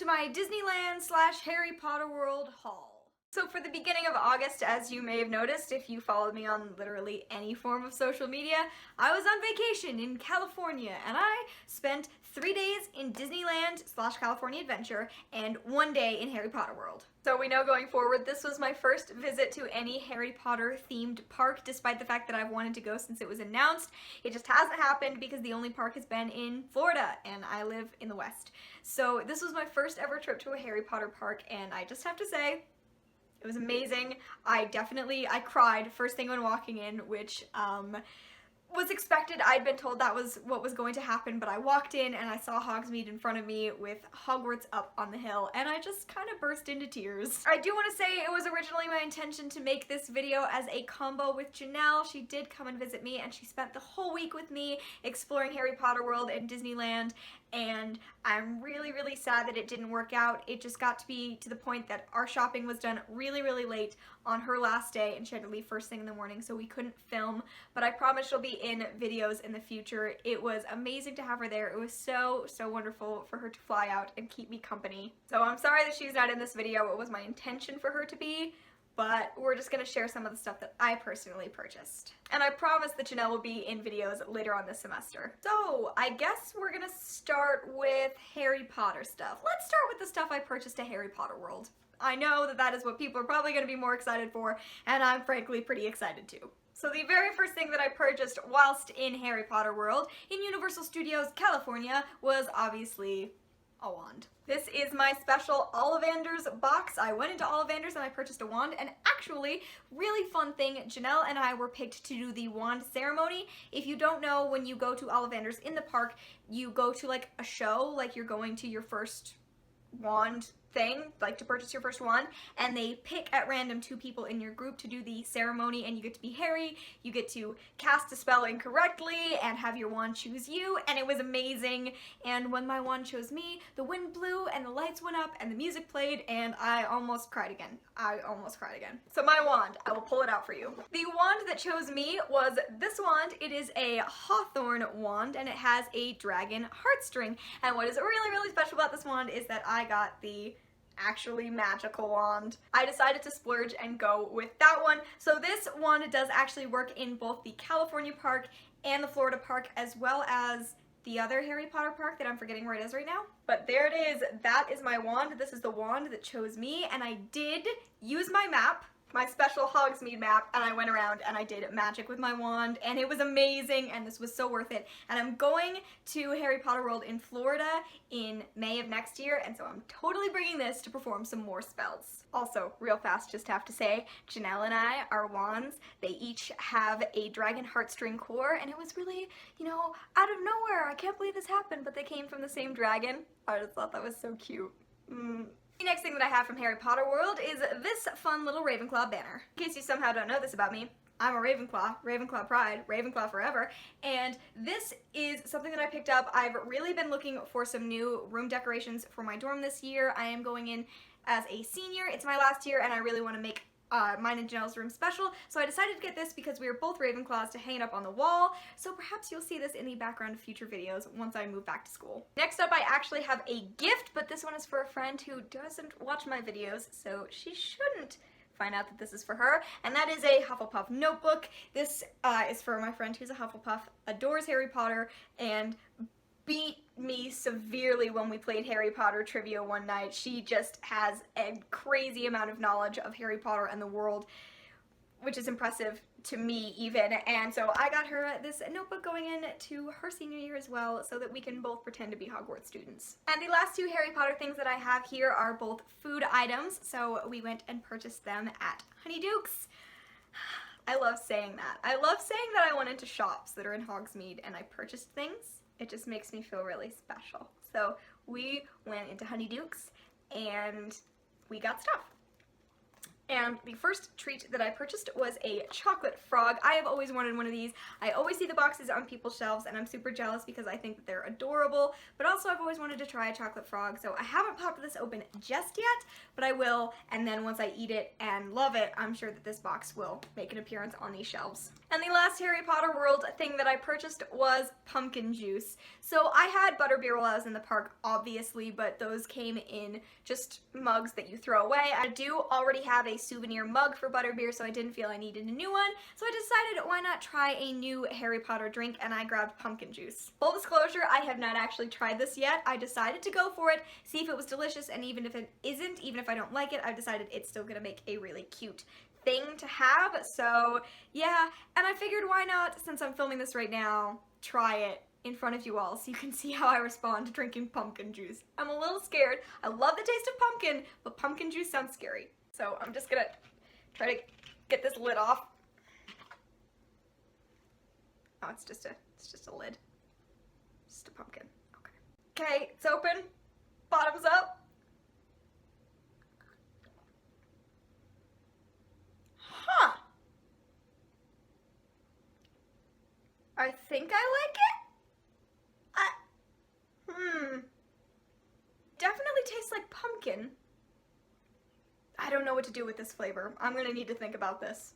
to my Disneyland / Harry Potter World haul. So for the beginning of August, as you may have noticed if you followed me on literally any form of social media, I was on vacation in California and I spent 3 days in Disneyland / California Adventure and 1 day in Harry Potter World. So we know going forward this was my first visit to any Harry Potter themed park, despite the fact that I've wanted to go since it was announced. It just hasn't happened because the only park has been in Florida and I live in the West. So this was my first ever trip to a Harry Potter park and I just have to say, it was amazing. I cried first thing when walking in, which was expected. I'd been told that was what was going to happen, but I walked in and I saw Hogsmeade in front of me with Hogwarts up on the hill, and I just kind of burst into tears. I do want to say it was originally my intention to make this video as a combo with Janelle. She did come and visit me, and she spent the whole week with me exploring Harry Potter World and Disneyland, and I'm really, really sad that it didn't work out. It just got to be to the point that our shopping was done really, really late on her last day, and she had to leave first thing in the morning, so we couldn't film, but I promise she'll be in videos in the future. It was amazing to have her there. It was so, so wonderful for her to fly out and keep me company. So I'm sorry that she's not in this video. It was my intention for her to be, but we're just going to share some of the stuff that I personally purchased. And I promise that Janelle will be in videos later on this semester. So I guess we're going to start with Harry Potter stuff. Let's start with the stuff I purchased at Harry Potter World. I know that that is what people are probably going to be more excited for, and I'm frankly pretty excited too. So the very first thing that I purchased whilst in Harry Potter World in Universal Studios California was obviously a wand. This is my special Ollivanders box. I went into Ollivanders and I purchased a wand, and actually, really fun thing, Janelle and I were picked to do the wand ceremony. If you don't know, when you go to Ollivanders in the park, you go to like a show, like you're going to your first wand thing, like to purchase your first wand, and they pick at random 2 people in your group to do the ceremony, and you get to be Harry, you get to cast a spell incorrectly and have your wand choose you, and it was amazing. And when my wand chose me, the wind blew and the lights went up and the music played, and I almost cried again. So my wand, I will pull it out for you. The wand that chose me was this wand. It is a hawthorn wand and it has a dragon heartstring, and what is really, really special about this wand is that I got the actually magical wand. I decided to splurge and go with that one. So this wand does actually work in both the California park and the Florida park, as well as the other Harry Potter park that I'm forgetting where it is right now. But there it is. That is my wand. This is the wand that chose me, and I did use my map, my special Hogsmeade map, and I went around and I did magic with my wand, and it was amazing, and this was so worth it. And I'm going to Harry Potter World in Florida in May of next year, and so I'm totally bringing this to perform some more spells. Also, real fast, just have to say, Janelle and I, our wands, they each have a dragon heartstring core, and it was really, you know, out of nowhere. I can't believe this happened, but they came from the same dragon. I just thought that was so cute. The next thing that I have from Harry Potter World is this fun little Ravenclaw banner. In case you somehow don't know this about me, I'm a Ravenclaw, Ravenclaw pride, Ravenclaw forever, and this is something that I picked up. I've really been looking for some new room decorations for my dorm this year. I am going in as a senior. It's my last year, and I really want to make mine and Janelle's room special, so I decided to get this because we are both Ravenclaws to hang it up on the wall, so perhaps you'll see this in the background of future videos once I move back to school. Next up, I actually have a gift, but this one is for a friend who doesn't watch my videos, so she shouldn't find out that this is for her, and that is a Hufflepuff Notebook. This is for my friend who's a Hufflepuff, adores Harry Potter, and beat me severely when we played Harry Potter trivia one night. She just has a crazy amount of knowledge of Harry Potter and the world, which is impressive to me even, and so I got her this notebook going into her senior year as well, so that we can both pretend to be Hogwarts students. And the last 2 Harry Potter things that I have here are both food items, so we went and purchased them at Honeyduke's. I love saying that. I love saying that I went into shops that are in Hogsmeade and I purchased things. It just makes me feel really special. So we went into Honeyduke's and we got stuff. And the first treat that I purchased was a chocolate frog. I have always wanted one of these. I always see the boxes on people's shelves and I'm super jealous because I think that they're adorable, but also I've always wanted to try a chocolate frog, so I haven't popped this open just yet, but I will, and then once I eat it and love it, I'm sure that this box will make an appearance on these shelves. And the last Harry Potter World thing that I purchased was pumpkin juice. So I had butterbeer while I was in the park, obviously, but those came in just mugs that you throw away. I do already have a souvenir mug for butterbeer, so I didn't feel I needed a new one. So I decided why not try a new Harry Potter drink, and I grabbed pumpkin juice. Full disclosure, I have not actually tried this yet. I decided to go for it, see if it was delicious, and even if it isn't, even if I don't like it, I've decided it's still gonna make a really cute thing to have. So yeah, and I figured why not, since I'm filming this right now, try it in front of you all so you can see how I respond to drinking pumpkin juice. I'm a little scared. I love the taste of pumpkin, but pumpkin juice sounds scary. So I'm just gonna try to get this lid off. Oh, it's just a lid. Just a pumpkin. Okay. Okay, it's open. Bottoms up. I think I like it. Definitely tastes like pumpkin. I don't know what to do with this flavor. I'm gonna need to think about this.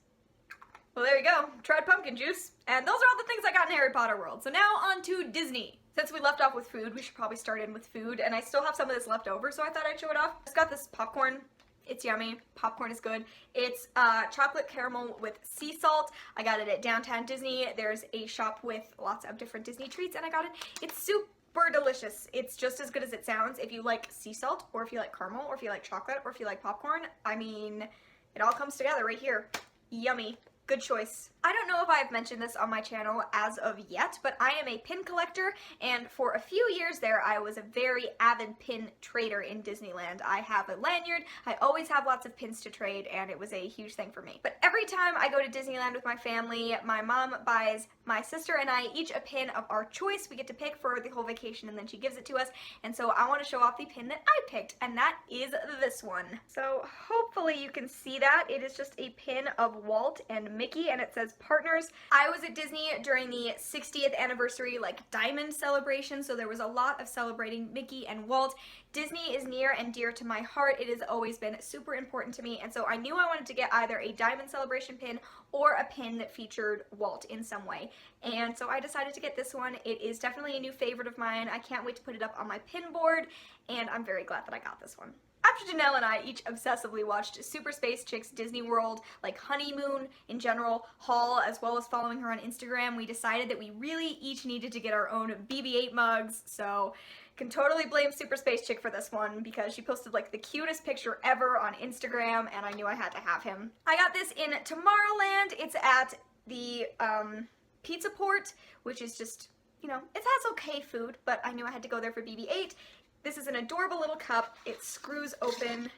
Well, there you go. Tried pumpkin juice. And those are all the things I got in Harry Potter World. So now on to Disney. Since we left off with food, we should probably start in with food. And I still have some of this left over, so I thought I'd show it off. I just got this popcorn. It's yummy. Popcorn is good. It's chocolate caramel with sea salt. I got it at Downtown Disney. There's a shop with lots of different Disney treats, and I got it. It's super delicious. It's just as good as it sounds. If you like sea salt, or if you like caramel, or if you like chocolate, or if you like popcorn, I mean, it all comes together right here. Yummy. Good choice. I don't know if I've mentioned this on my channel as of yet, but I am a pin collector, and for a few years there, I was a very avid pin trader in Disneyland. I have a lanyard, I always have lots of pins to trade, and it was a huge thing for me. But every time I go to Disneyland with my family, my mom buys my sister and I each a pin of our choice. We get to pick for the whole vacation, and then she gives it to us, and so I want to show off the pin that I picked, and that is this one. So hopefully you can see that. It is just a pin of Walt and Mickey, and it says partners. I was at Disney during the 60th anniversary diamond celebration, so there was a lot of celebrating Mickey and Walt. Disney is near and dear to my heart. It has always been super important to me, and so I knew I wanted to get either a diamond celebration pin or a pin that featured Walt in some way, and so I decided to get this one. It is definitely a new favorite of mine. I can't wait to put it up on my pin board, and I'm very glad that I got this one. After Janelle and I each obsessively watched Super Space Chick's Disney World, honeymoon in general, haul, as well as following her on Instagram, we decided that we really each needed to get our own BB8 mugs, so can totally blame Super Space Chick for this one because she posted the cutest picture ever on Instagram, and I knew I had to have him. I got this in Tomorrowland. It's at the Pizza Port, which is just, it has okay food, but I knew I had to go there for BB8. This is an adorable little cup. It screws open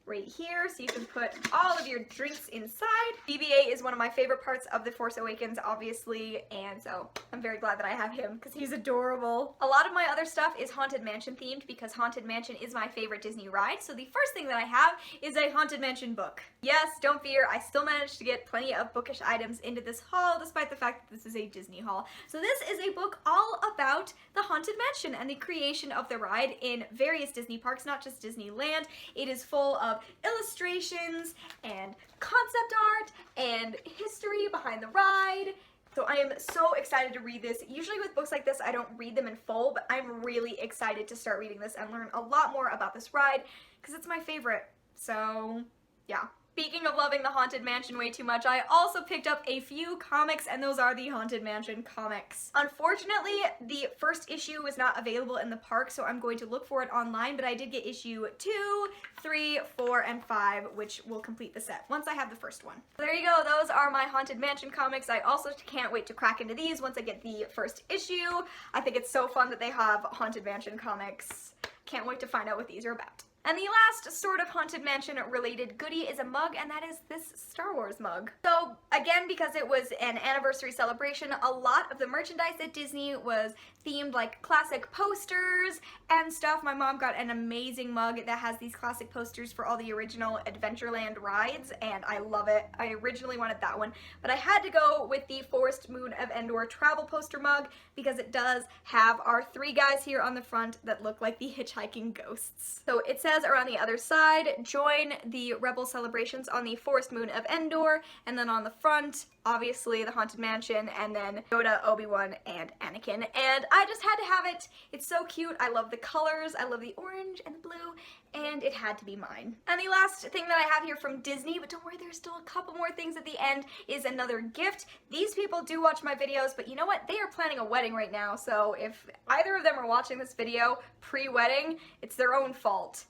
right here, so you can put all of your drinks inside. BB8 is one of my favorite parts of The Force Awakens, obviously, and so I'm very glad that I have him because he's adorable. A lot of my other stuff is Haunted Mansion themed because Haunted Mansion is my favorite Disney ride, so the first thing that I have is a Haunted Mansion book. Yes, don't fear, I still managed to get plenty of bookish items into this haul, despite the fact that this is a Disney haul. So this is a book all about the Haunted Mansion and the creation of the ride in various Disney parks, not just Disneyland. It is full of illustrations and concept art and history behind the ride. So I am so excited to read this. Usually with books like this, I don't read them in full, but I'm really excited to start reading this and learn a lot more about this ride because it's my favorite. So yeah. Speaking of loving the Haunted Mansion way too much, I also picked up a few comics, and those are the Haunted Mansion comics. Unfortunately, the first issue was not available in the park, so I'm going to look for it online, but I did get issue 2, 3, 4, and 5, which will complete the set once I have the first one. So there you go, those are my Haunted Mansion comics. I also can't wait to crack into these once I get the first issue. I think it's so fun that they have Haunted Mansion comics. Can't wait to find out what these are about. And the last sort of Haunted Mansion related goodie is a mug, and that is this Star Wars mug. So again, because it was an anniversary celebration, a lot of the merchandise at Disney was themed like classic posters and stuff. My mom got an amazing mug that has these classic posters for all the original Adventureland rides, and I love it. I originally wanted that one, but I had to go with the Forest Moon of Endor travel poster mug because it does have our 3 guys here on the front that look like the hitchhiking ghosts. So it says around the other side, join the Rebel celebrations on the Forest Moon of Endor, and then on the front, obviously the Haunted Mansion, and then Yoda, Obi-Wan, and Anakin. And I just had to have it. It's so cute. I love the colors. I love the orange and the blue, and it had to be mine. And the last thing that I have here from Disney, but don't worry, there's still a couple more things at the end, is another gift. These people do watch my videos, but you know what? They are planning a wedding right now, so if either of them are watching this video pre-wedding, it's their own fault.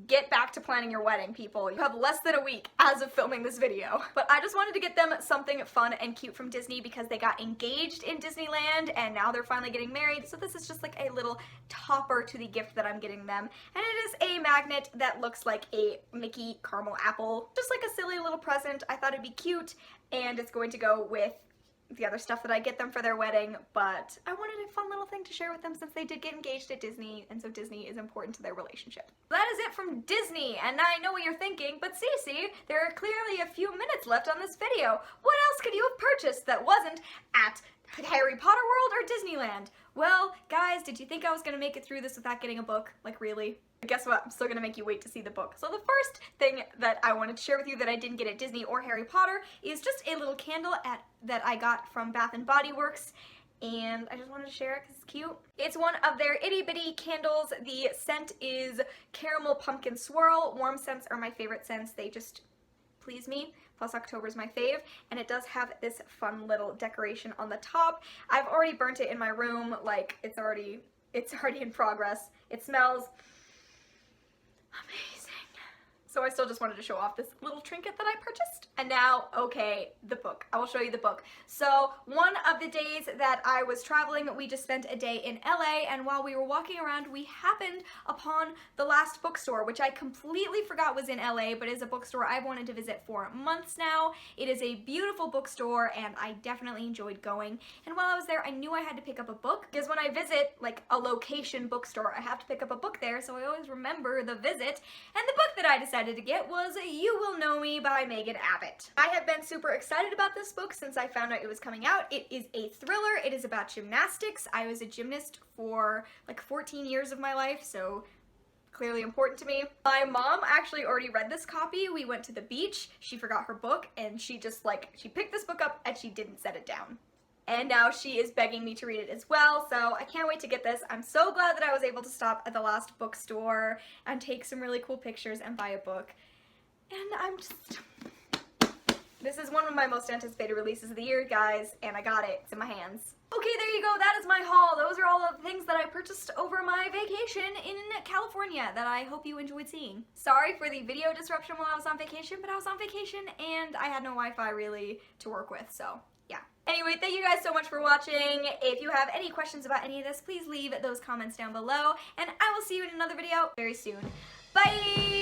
Get back to planning your wedding, people. You have less than a week as of filming this video. But I just wanted to get them something fun and cute from Disney because they got engaged in Disneyland and now they're finally getting married. So this is just like a little topper to the gift that I'm getting them. And it is a magnet that looks like a Mickey caramel apple. Just like a silly little present. I thought it'd be cute, and it's going to go with the other stuff that I get them for their wedding, but I wanted a fun little thing to share with them since they did get engaged at Disney, and so Disney is important to their relationship. That is it from Disney, and now I know what you're thinking, but Cece, there are clearly a few minutes left on this video. What else could you have purchased that wasn't at Harry Potter World or Disneyland? Well, guys, did you think I was gonna make it through this without getting a book? Like, really? But guess what? I'm still gonna make you wait to see the book. So the first thing that I wanted to share with you that I didn't get at Disney or Harry Potter is just a little candle that I got from Bath & Body Works, and I just wanted to share it because it's cute. It's one of their itty bitty candles. The scent is Caramel Pumpkin Swirl. Warm scents are my favorite scents. They just please me. Plus October's my fave, and it does have this fun little decoration on the top. I've already burnt it in my room, like it's already in progress. It smells amazing. So I still just wanted to show off this little trinket that I purchased. And now, okay, the book. I will show you the book. So one of the days that I was traveling, we just spent a day in LA, and while we were walking around, we happened upon the Last Bookstore, which I completely forgot was in LA, but is a bookstore I've wanted to visit for months now. It is a beautiful bookstore, and I definitely enjoyed going. And while I was there, I knew I had to pick up a book, because when I visit, like, a location bookstore, I have to pick up a book there, so I always remember the visit. And the book that I decided to get was You Will Know Me by Megan Abbott. I have been super excited about this book since I found out it was coming out. It is a thriller. It is about gymnastics. I was a gymnast for like 14 years of my life, so clearly important to me. My mom actually already read this copy. We went to the beach. She forgot her book, and she just she picked this book up and she didn't set it down. And now she is begging me to read it as well, so I can't wait to get this. I'm so glad that I was able to stop at the Last Bookstore and take some really cool pictures and buy a book. And this is one of my most anticipated releases of the year, guys, and I got it. It's in my hands. Okay, there you go. That is my haul. Those are all of the things that I purchased over my vacation in California that I hope you enjoyed seeing. Sorry for the video disruption while I was on vacation, but I was on vacation and I had no Wi-Fi really to work with, so yeah. Anyway, thank you guys so much for watching. If you have any questions about any of this, please leave those comments down below, and I will see you in another video very soon. Bye!